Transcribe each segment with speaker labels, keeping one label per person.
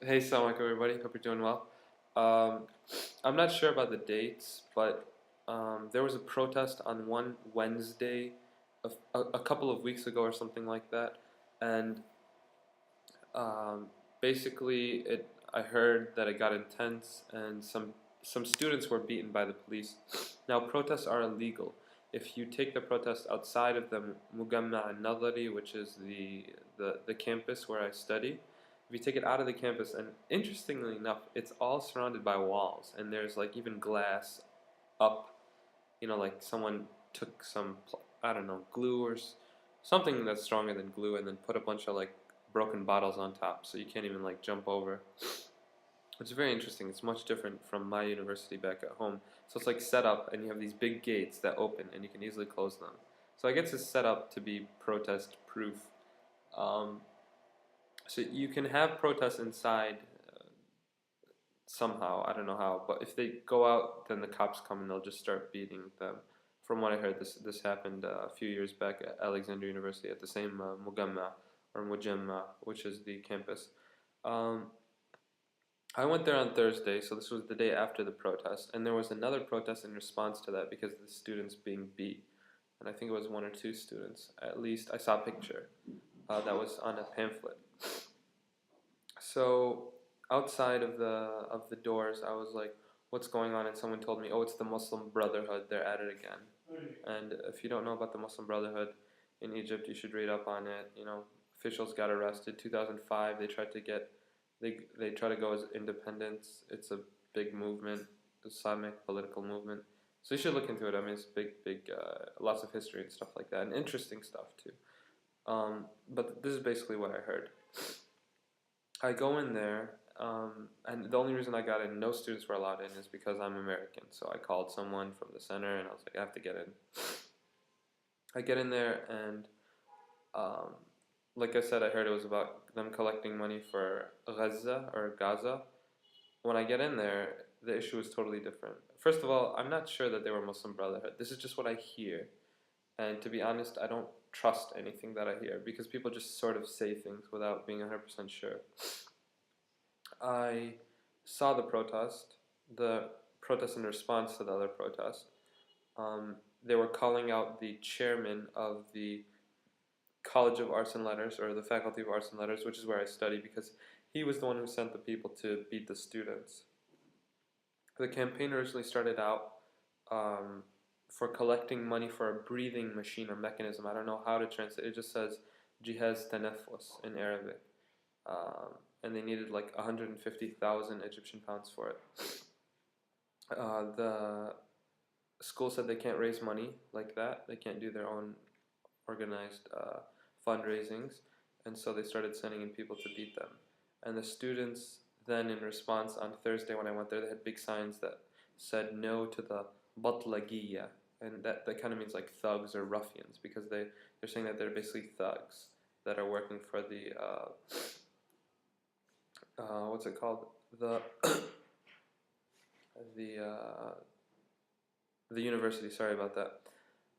Speaker 1: Hey, assalamu alaikum everybody. Hope you're doing well. Um, I'm not sure about the dates, but there was a protest on one Wednesday a couple of weeks ago or something like that, and um, basically I heard that it got intense and some students were beaten by the police. Now protests are illegal. If you take the protest outside of the Mugamma al-Nadari, which is the campus where I study, if you take it out of the campus, and interestingly enough, it's all surrounded by walls, and there's like even glass up, like someone took some, I don't know, glue or something that's stronger than glue, and then put a bunch of like broken bottles on top, so you can't even like jump over. It's very interesting. It's much different from my university back at home. So it's like set up, and you have these big gates that open, and you can easily close them. So I guess it's set up to be protest proof. Um, so you can have protests inside somehow. I don't know how, but if they go out, then the cops come and they'll just start beating them. From what I heard, this happened a few years back at Alexandria University at the same Mugamma or Mujamma, which is the campus. Um, I went there on Thursday, so this was the day after the protest, and there was another protest in response to that because of the students being beat, and I think it was one or two students. At least I saw a picture that was on a pamphlet. So outside of the doors, I was like, "What's going on?" And someone told me, "Oh, it's the Muslim Brotherhood. They're at it again." And if you don't know about the Muslim Brotherhood in Egypt, you should read up on it. Officials got arrested. 2005, they tried to get they try to go as independence. It's a big movement, Islamic political movement. So you should look into it. I mean, it's big, lots of history and stuff like that, and interesting stuff too. But this is basically what I heard. I go in there, and the only reason I got in, no students were allowed in, is because I'm American. So I called someone from the center, and I was like, I have to get in. I get in there, and um, like I said, I heard it was about them collecting money for Gaza. When I get in there, the issue is totally different. First of all, I'm not sure that they were Muslim Brotherhood. This is just what I hear. And to be honest, I don't trust anything that I hear because people just sort of say things without being 100% sure. I saw the protest in response to the other protest. They were calling out the chairman of the College of Arts and Letters, or the Faculty of Arts and Letters, which is where I study, because he was the one who sent the people to beat the students. The campaign originally started out for collecting money for a breathing machine or mechanism. I don't know how to translate it. It just says jihaz tanafus in Arabic. And they needed like 150,000 Egyptian pounds for it. The school said they can't raise money like that. They can't do their own organized fundraisings, and so they started sending in people to beat them. And the students then, in response, on Thursday when I went there, they had big signs that said no to the batlagiya, and that kind of means like thugs or ruffians, because they're saying that they're basically thugs that are working for the what's it called, the the uh, the university. Sorry about that.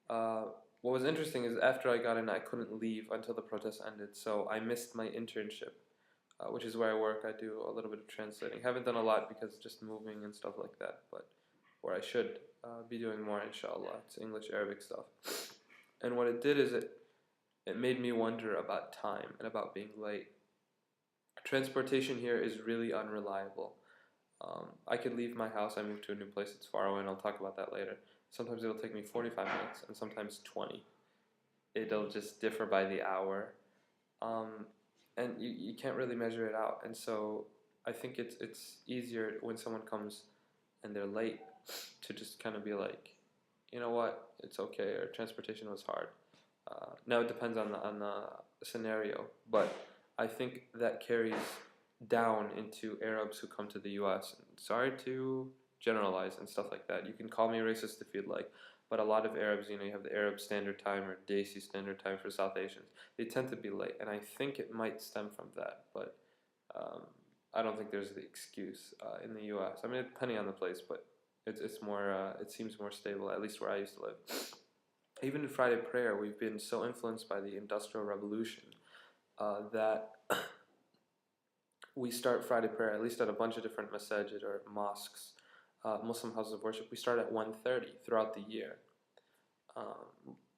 Speaker 1: Uh, what was interesting is after I got in, I couldn't leave until the protest ended, so I missed my internship, which is where I work. I do a little bit of translating. Haven't done a lot because just moving and stuff like that, but where I should be doing more, insha'Allah. It's English, Arabic stuff. And what it did is it made me wonder about time and about being late. Transportation here is really unreliable. I could leave my house, I moved to a new place, it's far away, and I'll talk about that later. Sometimes it'll take me 45 minutes, and sometimes 20. It'll just differ by the hour. Um, and you can't really measure it out. And so I think it's easier when someone comes and they're late to just kind of be like, you know what, it's okay, or transportation was hard. Now it depends on the scenario, but I think that carries down into Arabs who come to the U.S. And sorry to generalize and stuff like that. You can call me racist if you'd like, but a lot of Arabs, you have the Arab Standard Time or Desi Standard Time for South Asians. They tend to be late, and I think it might stem from that, but um, I don't think there's the excuse in the U.S. I mean, depending on the place, but it's more it seems more stable, at least where I used to live. Even in Friday prayer, we've been so influenced by the Industrial Revolution that we start Friday prayer, at least at a bunch of different masajid or mosques, Muslim houses of worship. We start at 1:30 throughout the year.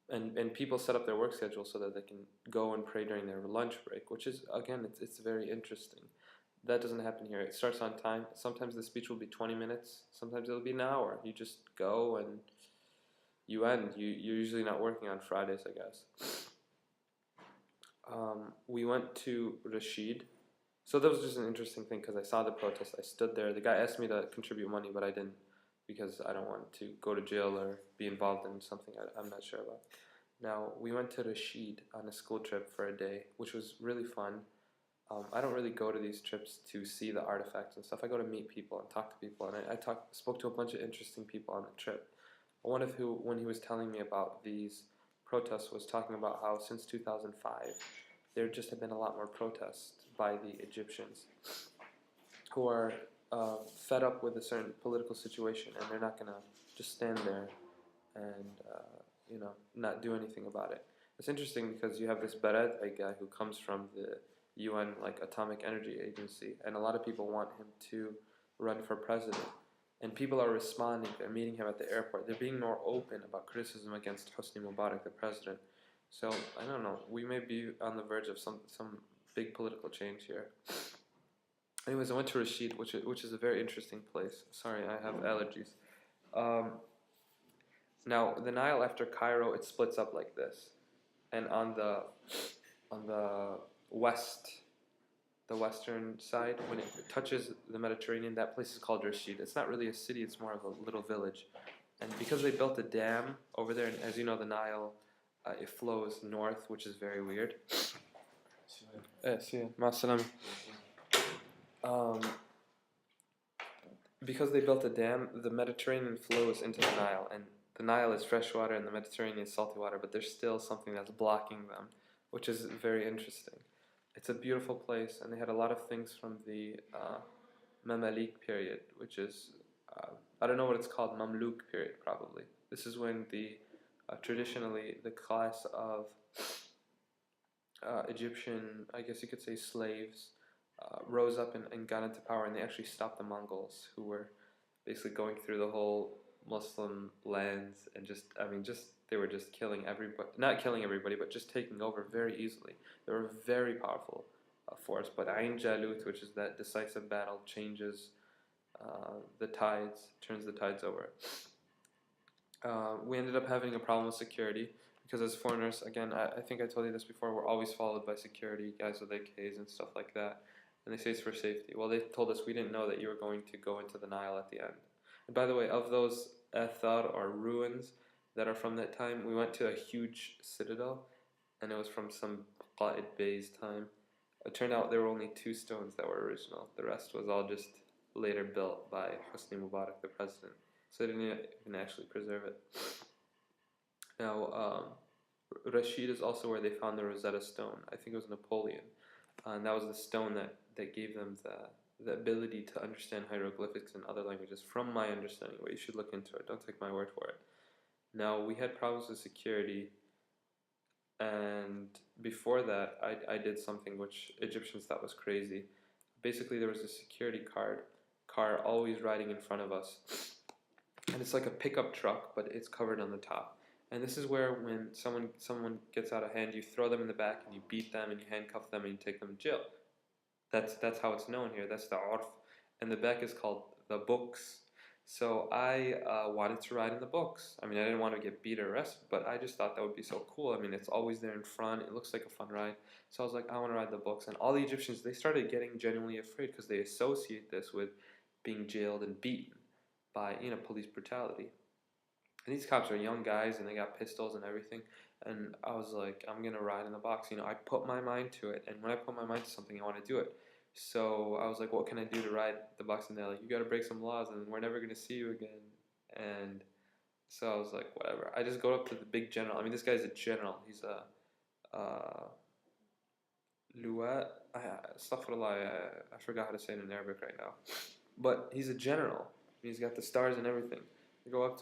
Speaker 1: And people set up their work schedule so that they can go and pray during their lunch break, which is, again, it's very interesting. That doesn't happen here. It starts on time. Sometimes the speech will be 20 minutes. Sometimes it'll be an hour. You just go and you end. You're usually not working on Fridays, I guess. We went to Rashid. So that was just an interesting thing because I saw the protest. I stood there. The guy asked me to contribute money, but I didn't because I don't want to go to jail or be involved in something I'm not sure about. Now, we went to Rashid on a school trip for a day, which was really fun. I don't really go to these trips to see the artifacts and stuff. I go to meet people and talk to people, and I spoke to a bunch of interesting people on the trip. One of who, when he was telling me about these protests, was talking about how since 2005, there just have been a lot more protests by the Egyptians who are fed up with a certain political situation, and they're not going to just stand there and not do anything about it. It's interesting because you have this Barad guy who comes from the UN Atomic Energy Agency, and a lot of people want him to run for president. And people are responding. They're meeting him at the airport. They're being more open about criticism against Hosni Mubarak, the president. So I don't know. We may be on the verge of some big political change here. Anyways, I went to Rashid, which is a very interesting place. Sorry, I have allergies. Now the Nile after Cairo, it splits up like this, and on the western side, when it touches the Mediterranean, that place is called Rashid. It's not really a city; it's more of a little village. And because they built a dam over there, and as you know, the Nile it flows north, which is very weird. Because they built a dam, the Mediterranean flows into the Nile, and the Nile is fresh water and the Mediterranean is salty water, but there's still something that's blocking them, which is very interesting. It's a beautiful place, and they had a lot of things from the Mamalik period, which is, I don't know what it's called, Mamluk period probably. This is when traditionally the class of Egyptian, I guess you could say slaves, rose up and got into power, and they actually stopped the Mongols, who were basically going through the whole Muslim lands and they were just killing everybody, not killing everybody, but just taking over very easily. They were a very powerful force, but Ain Jalut, which is that decisive battle, changes the tides, turns the tides over. We ended up having a problem with security, because as foreigners, again, I think I told you this before, we're always followed by security, guys with AKs and stuff like that. And they say it's for safety. Well, they told us we didn't know that you were going to go into the Nile at the end. And by the way, of those athar or ruins that are from that time, we went to a huge citadel, and it was from some Qa'id Bey's time. It turned out there were only 2 stones that were original. The rest was all just later built by Hosni Mubarak, the president. So they didn't even actually preserve it. Now, Rashid is also where they found the Rosetta Stone. I think it was Napoleon. And that was the stone that gave them the ability to understand hieroglyphics in other languages, from my understanding, but you should look into it. Don't take my word for it. Now, we had problems with security, and before that, I did something which Egyptians thought was crazy. Basically, there was a security car always riding in front of us, and it's like a pickup truck, but it's covered on the top. And this is where when someone gets out of hand, you throw them in the back and you beat them and you handcuff them and you take them to jail. That's how it's known here. That's the urf. And the back is called the books. So I wanted to ride in the books. I mean, I didn't want to get beat or arrested, but I just thought that would be so cool. I mean, it's always there in front. It looks like a fun ride. So I was like, I want to ride the books. And all the Egyptians, they started getting genuinely afraid because they associate this with being jailed and beaten by, police brutality. And these cops are young guys, and they got pistols and everything. And I was like, I'm going to ride in the box. I put my mind to it. And when I put my mind to something, I want to do it. So I was like, what can I do to ride the box? And they're like, you got to break some laws, and we're never going to see you again. And so I was like, whatever. I just go up to the big general. I mean, this guy's a general. He's a Luat. Astaghfirullah, I forgot how to say it in Arabic right now. But he's a general. He's got the stars and everything. I go up to him.